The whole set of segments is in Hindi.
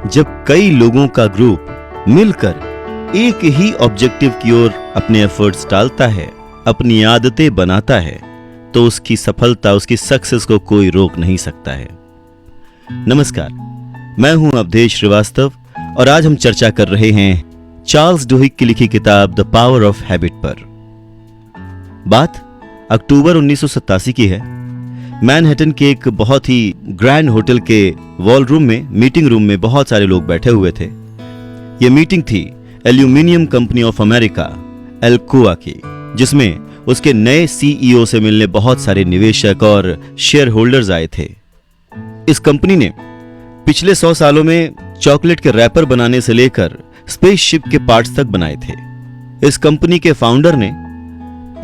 जब कई लोगों का ग्रुप मिलकर एक ही ऑब्जेक्टिव की ओर अपने एफर्ट्स डालता है, अपनी आदतें बनाता है, तो उसकी सफलता, उसकी सक्सेस को कोई रोक नहीं सकता है। नमस्कार, मैं हूं अवधेश श्रीवास्तव और आज हम चर्चा कर रहे हैं चार्ल्स डुहिक की लिखी किताब द पावर ऑफ हैबिट पर। बात अक्टूबर 1987 की है। मैनहट्टन के एक बहुत ही ग्रैंड होटल के वॉलरूम में, मीटिंग रूम में बहुत सारे लोग बैठे हुए थे। यह मीटिंग थी aluminium company of America Alcoa की, जिसमें उसके नए सीईओ से मिलने बहुत सारे निवेशक और शेयर होल्डर्स आए थे। इस कंपनी ने पिछले 100 सालों में चॉकलेट के रैपर बनाने से लेकर स्पेसशिप के पार्ट्स तक बनाए थे। इस कंपनी के फाउंडर ने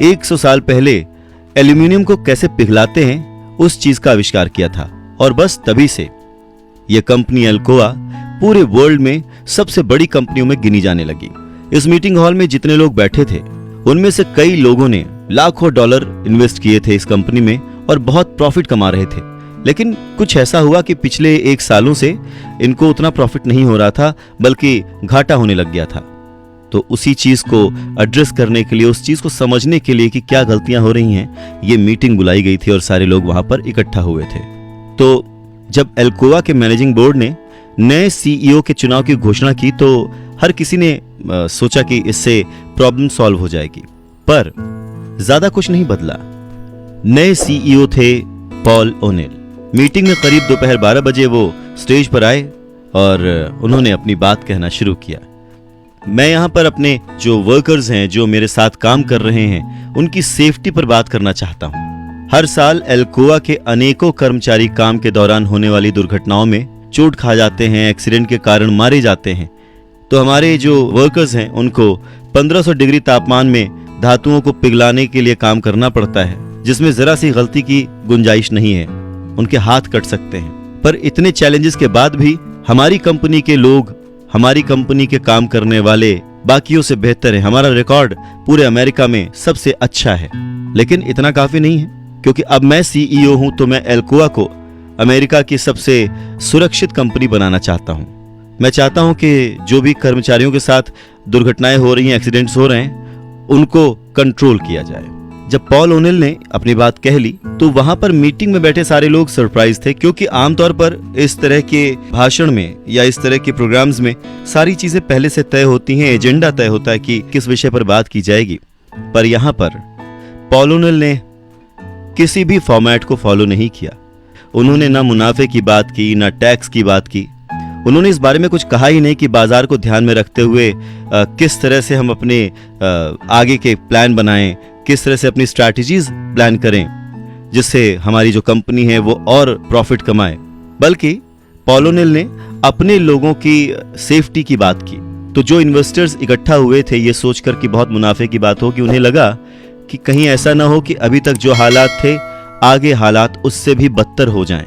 100 साल पहले एल्यूमिनियम को कैसे पिघलाते हैं उस चीज का आविष्कार किया था, और बस तभी से यह कंपनी एल्कोआ पूरे वर्ल्ड में सबसे बड़ी कंपनियों में गिनी जाने लगी। इस मीटिंग हॉल में जितने लोग बैठे थे उनमें से कई लोगों ने लाखों डॉलर इन्वेस्ट किए थे इस कंपनी में और बहुत प्रॉफिट कमा रहे थे। लेकिन कुछ ऐसा हुआ कि पिछले 1 सालों से इनको उतना प्रॉफिट नहीं हो रहा था, बल्कि घाटा होने लग गया था। तो उसी चीज को एड्रेस करने के लिए, उस चीज को समझने के लिए कि क्या गलतियां हो रही हैं, ये मीटिंग बुलाई गई थी और सारे लोग वहां पर इकट्ठा हुए थे। तो जब एल्कोआ के मैनेजिंग बोर्ड ने नए सीईओ के चुनाव की घोषणा की तो हर किसी ने सोचा कि इससे प्रॉब्लम सॉल्व हो जाएगी, पर ज्यादा कुछ नहीं बदला। नए सीईओ थे पॉल ओनेल। मीटिंग में करीब दोपहर 12 बजे वो स्टेज पर आए और उन्होंने अपनी बात कहना शुरू किया। मैं यहाँ पर अपने जो वर्कर्स हैं, जो मेरे साथ काम कर रहे हैं, उनकी सेफ्टी पर बात करना चाहता हूँ। हर साल एल्कोआ के अनेकों कर्मचारी काम के दौरान होने वाली दुर्घटनाओं में चोट खा जाते हैं, एक्सीडेंट के कारण मारे जाते हैं। तो हमारे जो वर्कर्स हैं उनको 1500 डिग्री तापमान में धातुओं को पिघलाने के लिए काम करना पड़ता है, जिसमें जरा सी गलती की गुंजाइश नहीं है, उनके हाथ कट सकते हैं। पर इतने चैलेंजेस के बाद भी हमारी कंपनी के लोग, हमारी कंपनी के काम करने वाले बाकियों से बेहतर है। हमारा रिकॉर्ड पूरे अमेरिका में सबसे अच्छा है। लेकिन इतना काफी नहीं है, क्योंकि अब मैं सीईओ हूं तो मैं एल्कोआ को अमेरिका की सबसे सुरक्षित कंपनी बनाना चाहता हूं। मैं चाहता हूं कि जो भी कर्मचारियों के साथ दुर्घटनाएं हो रही हैं, एक्सीडेंट्स हो रहे हैं, उनको कंट्रोल किया जाए। जब पॉल ओनेल ने अपनी बात कह ली तो वहां पर मीटिंग में बैठे सारे लोग सरप्राइज थे, क्योंकि आमतौर पर इस तरह के भाषण में या इस तरह के प्रोग्राम्स में सारी चीजें पहले से तय होती हैं, एजेंडा तय होता है कि किस विषय पर बात की जाएगी। पर यहां पर पॉल ओनेल ने किसी भी फॉर्मेट को फॉलो नहीं किया। उन्होंने ना मुनाफे की बात की, ना टैक्स की बात की। उन्होंने इस बारे में कुछ कहा ही नहीं कि बाजार को ध्यान में रखते हुए किस तरह से हम अपने आगे के प्लान बनाएं, किस तरह से अपनी स्ट्रैटेजीज प्लान करें जिससे हमारी जो कंपनी है वो और प्रॉफिट कमाए। बल्कि पॉल ओनेल ने अपने लोगों की सेफ्टी की बात की। तो जो इन्वेस्टर्स इकट्ठा हुए थे ये सोचकर कि बहुत मुनाफे की बात हो, कि उन्हें लगा कि कहीं ऐसा ना हो कि अभी तक जो हालात थे आगे हालात उससे भी बदतर हो जाएं।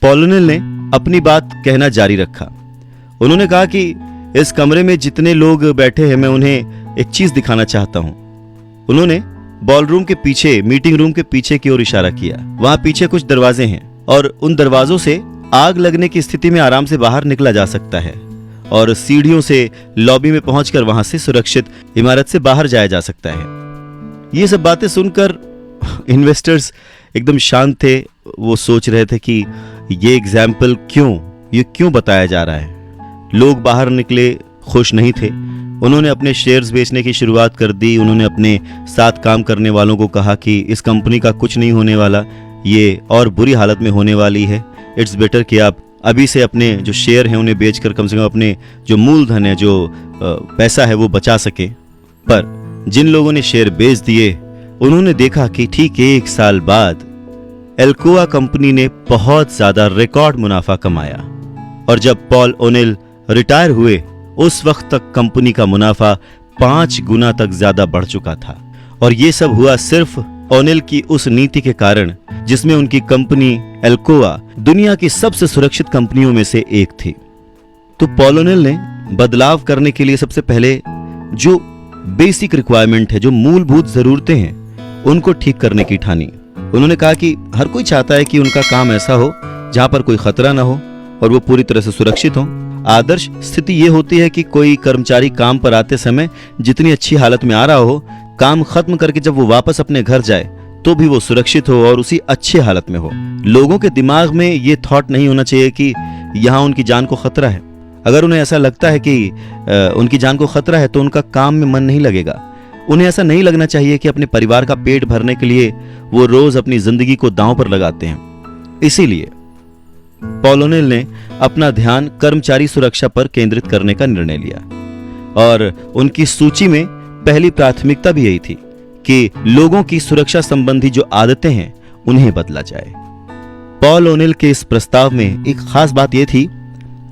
पॉल ओनेल ने अपनी बात कहना जारी रखा। उन्होंने कहा कि इस कमरे में जितने लोग बैठे हैं मैं उन्हें एक चीज दिखाना चाहता हूं। उन्होंने बॉलरूम के पीछे, मीटिंग रूम के पीछे की ओर इशारा किया। वहां पीछे कुछ दरवाजे हैं और उन दरवाजों से आग लगने की स्थिति में आराम से बाहर निकला जा सकता है और सीढ़ियों से लॉबी में पहुंचकर वहां से सुरक्षित इमारत से बाहर जाया जा सकता है। ये सब बातें सुनकर इन्वेस्टर्स एकदम शांत थे। वो सोच रहे थे कि ये एग्जाम्पल क्यों बताया जा रहा है। लोग बाहर निकले, खुश नहीं थे। उन्होंने अपने शेयर्स बेचने की शुरुआत कर दी। उन्होंने अपने साथ काम करने वालों को कहा कि इस कंपनी का कुछ नहीं होने वाला, ये और बुरी हालत में होने वाली है। इट्स बेटर कि आप अभी से अपने जो शेयर हैं उन्हें बेचकर कम से कम अपने जो मूलधन है, जो पैसा है वो बचा सके। पर जिन लोगों ने शेयर बेच दिए उन्होंने देखा कि ठीक 1 साल बाद एल्कोआ कंपनी ने बहुत ज्यादा रिकॉर्ड मुनाफा कमाया। और जब पॉल ओनेल रिटायर हुए उस वक्त तक कंपनी का मुनाफा 5 गुना तक ज्यादा बढ़ चुका था। और ये सब हुआ सिर्फ ओनेल की उस नीति के कारण जिसमें उनकी कंपनी एल्कोआ दुनिया की सबसे सुरक्षित कंपनियों में से एक थी। तो पॉल ओनेल ने बदलाव करने के लिए सबसे पहले जो बेसिक रिक्वायरमेंट है, जो मूलभूत जरूरतें हैं, उनको ठीक करने की ठानी। उन्होंने कहा कि हर कोई चाहता है कि उनका काम ऐसा हो जहां पर कोई खतरा ना हो और वो पूरी तरह से सुरक्षित हो। आदर्श स्थिति ये होती है कि कोई कर्मचारी काम पर आते समय जितनी अच्छी हालत में आ रहा हो, काम खत्म करके जब वो वापस अपने घर जाए तो भी वो सुरक्षित हो और उसी अच्छी हालत में हो। लोगों के दिमाग में ये थॉट नहीं होना चाहिए कि यहाँ उनकी जान को खतरा है। अगर उन्हें ऐसा लगता है कि उनकी जान को खतरा है तो उनका काम में मन नहीं लगेगा। उन्हें ऐसा नहीं लगना चाहिए कि अपने परिवार का पेट भरने के लिए वो रोज अपनी जिंदगी को दांव पर लगाते हैं। इसीलिए पॉल ओनेल ने अपना ध्यान कर्मचारी सुरक्षा पर केंद्रित करने का निर्णय लिया और उनकी सूची में पहली प्राथमिकता भी यही थी कि लोगों की सुरक्षा संबंधी जो आदतें हैं उन्हें बदला जाए। पॉल ओनेल के इस प्रस्ताव में एक खास बात यह थी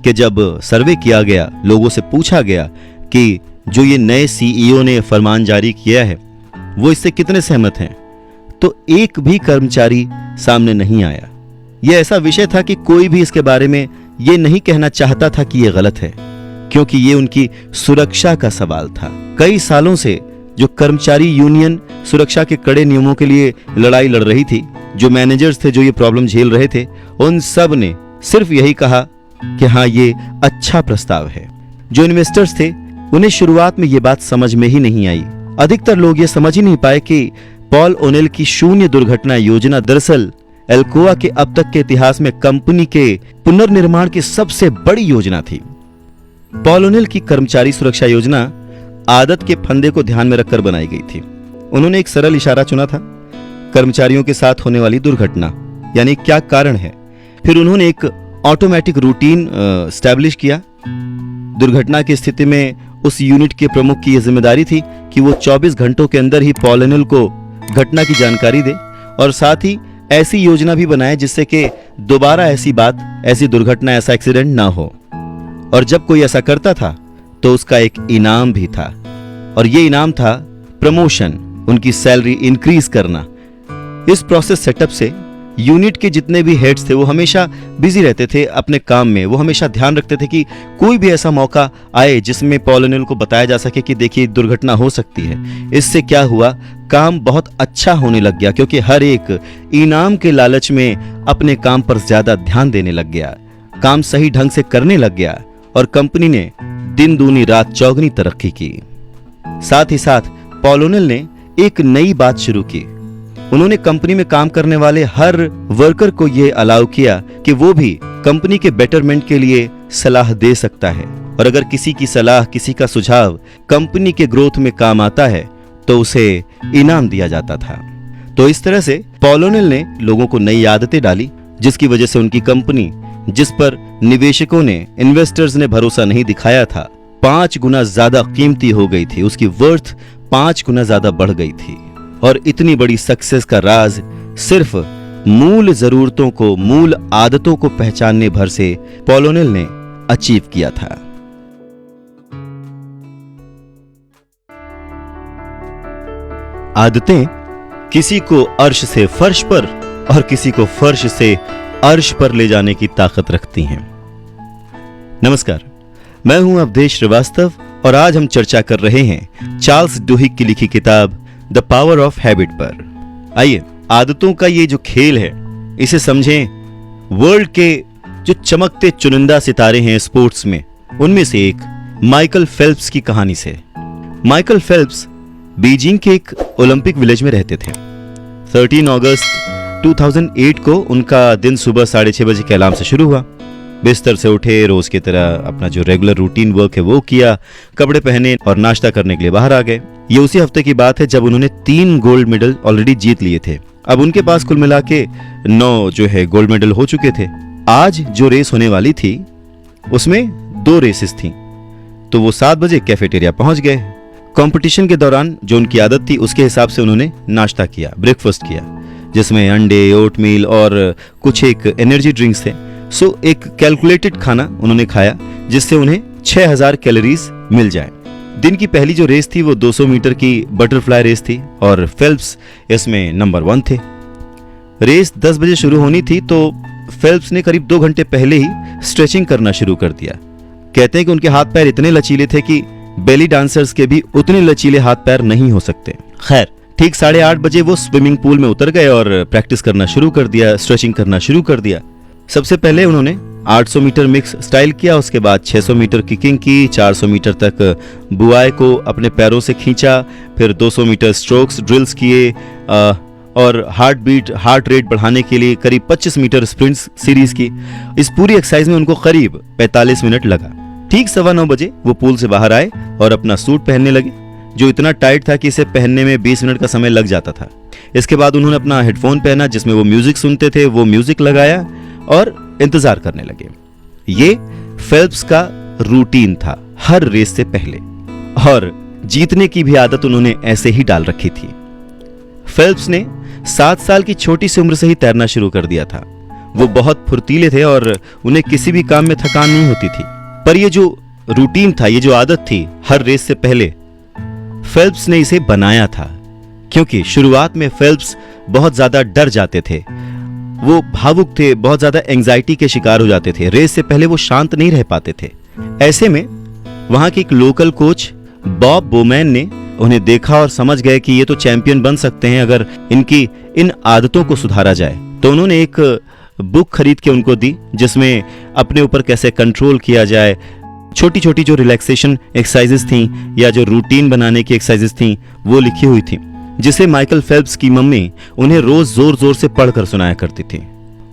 कि जब सर्वे किया गया, लोगों से पूछा गया कि जो ये नए सीईओ ने फरमान जारी किया है वो इससे कितने सहमत हैं, तो एक भी कर्मचारी सामने नहीं आया। यह ऐसा विषय था कि कोई भी इसके बारे में ये नहीं कहना चाहता था कि यह गलत है, क्योंकि ये उनकी सुरक्षा का सवाल था। कई सालों से जो कर्मचारी यूनियन सुरक्षा के कड़े नियमों के लिए लड़ाई लड़ रही थी, जो मैनेजर्स थे जो ये प्रॉब्लम झेल रहे थे, उन सब ने सिर्फ यही कहा कि हाँ, ये अच्छा प्रस्ताव है। जो इन्वेस्टर्स थे उन्हें शुरुआत में ये बात समझ में ही नहीं आई। अधिकतर लोग ये समझ ही नहीं पाए कि पॉल ओनेल की शून्य दुर्घटना योजना दरअसल एल्कोआ के अब तक के इतिहास में कंपनी के पुनर्निर्माण की सबसे बड़ी योजना थी। पॉल ओनेल की कर्मचारी सुरक्षा योजना आदत के फंदे को ध्यान में रखकर बनाई गई थी। उन्होंने एक सरल इशारा चुना था, कर्मचारियों के साथ होने वाली दुर्घटना, यानी क्या कारण है। फिर उन्होंने एक ऑटोमेटिक रूटीन स्टैब्लिश किया। दुर्घटना की स्थिति में उस यूनिट के प्रमुख की यह जिम्मेदारी थी कि वो 24 घंटों के अंदर ही पॉल ओनेल को घटना की जानकारी दे और साथ ही ऐसी योजना भी बनाए जिससे कि दोबारा ऐसी दुर्घटना, ऐसा एक्सीडेंट ना हो। और जब कोई ऐसा करता था तो उसका एक इनाम भी था, और ये इनाम था प्रमोशन, उनकी सैलरी इंक्रीज करना। इस प्रोसेस सेटअप से यूनिट के जितने भी हेड्स थे वो हमेशा बिजी रहते थे अपने काम में। वो हमेशा ध्यान रखते थे कि कोई भी ऐसा मौका आए जिसमें पॉल ओनेल को बताया जा सके कि देखिए दुर्घटना हो सकती है। इससे क्या हुआ, काम बहुत अच्छा होने लग गया, क्योंकि हर एक इनाम के लालच में अपने काम पर ज्यादा ध्यान देने लग गया, काम सही ढंग से करने लग गया और कंपनी ने दिन दूनी रात चौगनी तरक्की की। साथ ही साथ पॉल ओनेल ने एक नई बात शुरू की। उन्होंने कंपनी में काम करने वाले हर वर्कर को यह अलाउ किया कि वो भी कंपनी के बेटरमेंट के लिए सलाह दे सकता है, और अगर किसी की सलाह, किसी का सुझाव कंपनी के ग्रोथ में काम आता है तो उसे इनाम दिया जाता था। तो इस तरह से पॉल ओनेल ने लोगों को नई आदतें डाली, जिसकी वजह से उनकी कंपनी, जिस पर निवेशकों ने, इन्वेस्टर्स ने भरोसा नहीं दिखाया था, 5 गुना ज्यादा कीमती हो गई थी। उसकी वर्थ 5 गुना ज्यादा बढ़ गई थी। और इतनी बड़ी सक्सेस का राज सिर्फ मूल जरूरतों को, मूल आदतों को पहचानने भर से पॉल ओनेल ने अचीव किया था। आदतें किसी को अर्श से फर्श पर और किसी को फर्श से अर्श पर ले जाने की ताकत रखती हैं। नमस्कार, मैं हूं अवधेश श्रीवास्तव और आज हम चर्चा कर रहे हैं चार्ल्स डुहिग की लिखी किताब द पावर ऑफ हैबिट पर। आइए, आदतों का ये जो खेल है इसे समझें वर्ल्ड के जो चमकते चुनिंदा सितारे हैं स्पोर्ट्स में, उनमें से एक माइकल फेल्प्स की कहानी से। माइकल फेल्प्स बीजिंग के एक ओलंपिक विलेज में रहते थे। 13 अगस्त 2008 को उनका दिन सुबह 6:30 बजे के अलार्म से शुरू हुआ। बिस्तर से उठे, रोज की तरह अपना जो रेगुलर रूटीन वर्क है वो किया, कपड़े पहने और नाश्ता करने के लिए बाहर आ गए। ये उसी हफ्ते की बात है जब उन्होंने 3 गोल्ड मेडल ऑलरेडी जीत लिए थे। अब उनके पास कुल मिला के 9 जो है गोल्ड मेडल हो चुके थे। आज जो रेस होने वाली थी उसमें 2 रेसेस थी, तो वो 7 बजे कैफेटेरिया पहुंच गए। कंपटीशन के दौरान जो उनकी आदत थी उसके हिसाब से उन्होंने नाश्ता किया, ब्रेकफास्ट किया, जिसमें अंडे, ओटमील और कुछ एक एनर्जी ड्रिंक्स थे। सो एक कैलकुलेटेड खाना उन्होंने खाया जिससे उन्हें 6000 कैलोरीज मिल जाए। दिन की पहली जो रेस थी वो 200 मीटर की बटरफ्लाई रेस थी और फेल्प्स इसमें नंबर 1 थे। रेस 10 बजे शुरू होनी थी तो फेल्प्स ने करीब 2 घंटे पहले ही स्ट्रेचिंग करना शुरू कर दिया। कहते हैं कि उनके हाथ पैर इतने लचीले थे कि बेली डांसर्स के भी उतने लचीले हाथ पैर नहीं हो सकते। खैर, ठीक 8:30 बजे वो स्विमिंग पूल में उतर गए और प्रैक्टिस करना शुरू कर दिया, स्ट्रेचिंग करना शुरू कर दिया। सबसे पहले उन्होंने 800 मीटर मिक्स स्टाइल किया, उसके बाद 600 मीटर किकिंग की, 400 मीटर तक बुआई को अपने पैरों से खींचा, फिर 200 मीटर स्ट्रोक्स ड्रिल्स किए और हार्ट रेट बढ़ाने के लिए करीब 25 मीटर स्प्रिंट सीरीज की। इस पूरी एक्सरसाइज में उनको करीब 45 मिनट लगा। ठीक 9:15 बजे वो पूल से बाहर आए और अपना सूट पहनने लगे, जो इतना टाइट था कि इसे पहनने में 20 मिनट का समय लग जाता था। इसके बाद उन्होंने अपना हेडफोन पहना जिसमें वो म्यूजिक सुनते थे, वो म्यूजिक लगाया और इंतजार करने लगे। ये फेल्प्स का रूटीन था हर रेस से पहले, और जीतने की भी आदत उन्होंने ऐसे ही डाल रखी थी। फेल्प्स ने 7 साल की छोटी सी उम्र से ही तैरना शुरू कर दिया था। वो बहुत फुर्तीले थे और उन्हें किसी भी काम में थकान नहीं होती थी। पर ये जो रूटीन था, ये जो आदत थी हर रेस से पहले, फेल्प्स ने इसे बनाया था। क्योंकि शुरुआत में फेल्प्स बहुत ज्यादा डर जाते थे, वो भावुक थे, बहुत ज्यादा एंजाइटी के शिकार हो जाते थे। रेस से पहले वो शांत नहीं रह पाते थे। ऐसे में वहां के एक लोकल कोच बॉब बोमैन ने उन्हें देखा और समझ गए कि ये तो चैंपियन बन सकते हैं अगर इनकी इन आदतों को सुधारा जाए। तो उन्होंने एक बुक खरीद के उनको दी जिसमें अपने ऊपर कैसे कंट्रोल किया जाए, छोटी छोटी जो रिलैक्सेशन एक्सरसाइजेस थी या जो रूटीन बनाने की एक्सरसाइजेस थी वो लिखी हुई थी, जिसे माइकल फेल्प्स की मम्मी उन्हें रोज जोर जोर से पढ़कर सुनाया करती थी।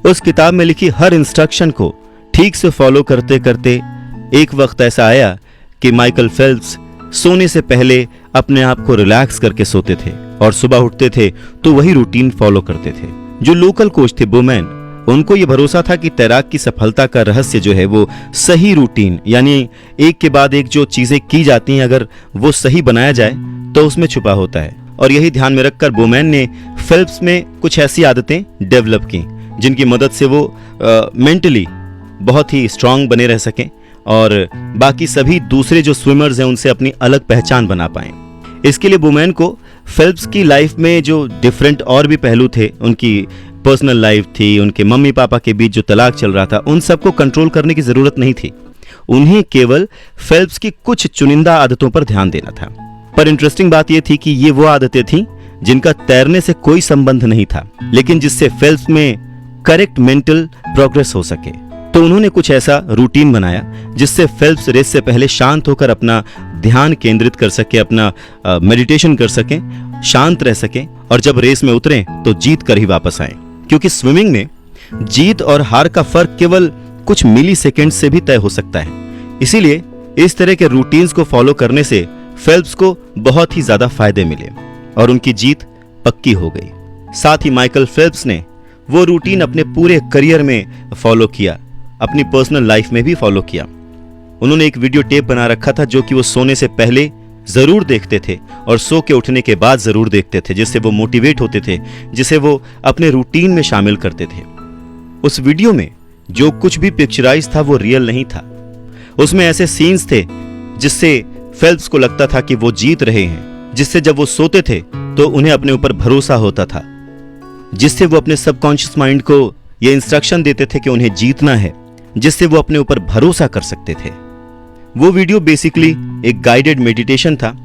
उस किताब में लिखी हर इंस्ट्रक्शन को ठीक से फॉलो करते करते एक वक्त ऐसा आया कि माइकल फेल्प्स सोने से पहले अपने आप को रिलैक्स करके सोते थे और सुबह उठते थे तो वही रूटीन फॉलो करते थे। जो लोकल कोच थे बोमैन, उनको यह भरोसा था कि तैराक की सफलता का रहस्य जो है वो सही रूटीन, यानी एक के बाद एक जो चीजें की जाती हैं अगर वो सही बनाया जाए तो उसमें छुपा होता है। और यही ध्यान में रखकर बोमैन ने फेल्प्स में कुछ ऐसी आदतें डेवलप की जिनकी मदद से वो मेंटली बहुत ही स्ट्रांग बने रह सकें और बाकी सभी दूसरे जो स्विमर्स हैं उनसे अपनी अलग पहचान बना पाएं। इसके लिए बोमैन को फेल्प्स की लाइफ में जो डिफरेंट और भी पहलू थे, उनकी पर्सनल लाइफ थी, उनके मम्मी पापा के बीच जो तलाक चल रहा था, उन सबको कंट्रोल करने की जरूरत नहीं थी। उन्हें केवल फेल्प्स की कुछ चुनिंदा आदतों पर ध्यान देना था। पर इंटरेस्टिंग बात यह थी कि ये वो आदतें थीं जिनका तैरने से कोई संबंध नहीं था, लेकिन जिससे फेल्प्स में करेक्ट मेंटल प्रोग्रेस हो सके। तो उन्होंने कुछ ऐसा रूटीन बनाया जिससे फेल्प्स रेस से पहले शांत होकर अपना ध्यान केंद्रित कर सके, अपना मेडिटेशन कर सकें, शांत रह सकें और जब रेस में उतरें तो जीत कर ही वापस आएं। क्योंकि स्विमिंग में जीत और हार का फर्क केवल कुछ मिली सेकेंड से भी तय हो सकता है। इसीलिए इस तरह के रूटीन्स को फॉलो करने से फेल्प्स को बहुत ही ज्यादा फायदे मिले और उनकी जीत पक्की हो गई। साथ ही माइकल फेल्प्स ने वो रूटीन अपने पूरे करियर में फॉलो किया, अपनी पर्सनल लाइफ में भी फॉलो किया। उन्होंने एक वीडियो टेप बना रखा था जो कि वो सोने से पहले जरूर देखते थे और सो के उठने के बाद जरूर देखते थे, जिससे वो मोटिवेट होते थे, जिसे वो अपने रूटीन में शामिल करते थे। उस वीडियो में जो कुछ भी पिक्चराइज था वो रियल नहीं था। उसमें ऐसे सीन्स थे जिससे फेल्प्स को लगता था कि वो जीत रहे हैं, जिससे जब वो सोते थे तो उन्हें अपने ऊपर भरोसा होता था, जिससे वो अपने सबकॉन्शियस माइंड को ये इंस्ट्रक्शन देते थे कि उन्हें जीतना है, जिससे वो अपने ऊपर भरोसा कर सकते थे। वो वीडियो बेसिकली एक गाइडेड मेडिटेशन था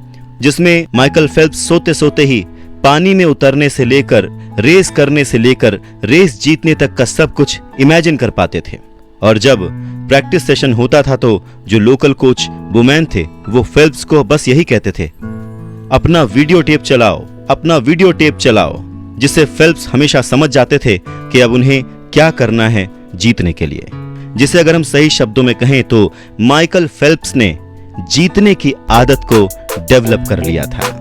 जिसमें माइकल फेल्प्स सोते सोते ही पानी में उतरने से लेकर रेस करने से लेकर रेस जीतने तक का सब कुछ इमेजिन कर पाते थे। और जब प्रैक्टिस सेशन होता था तो जो लोकल कोच बोमैन थे वो फेल्प्स को बस यही कहते थे, अपना वीडियो टेप चलाओ, अपना वीडियो टेप चलाओ, जिससे फेल्प्स हमेशा समझ जाते थे कि अब उन्हें क्या करना है जीतने के लिए। जिसे अगर हम सही शब्दों में कहें तो माइकल फेल्प्स ने जीतने की आदत को डेवलप कर लिया था।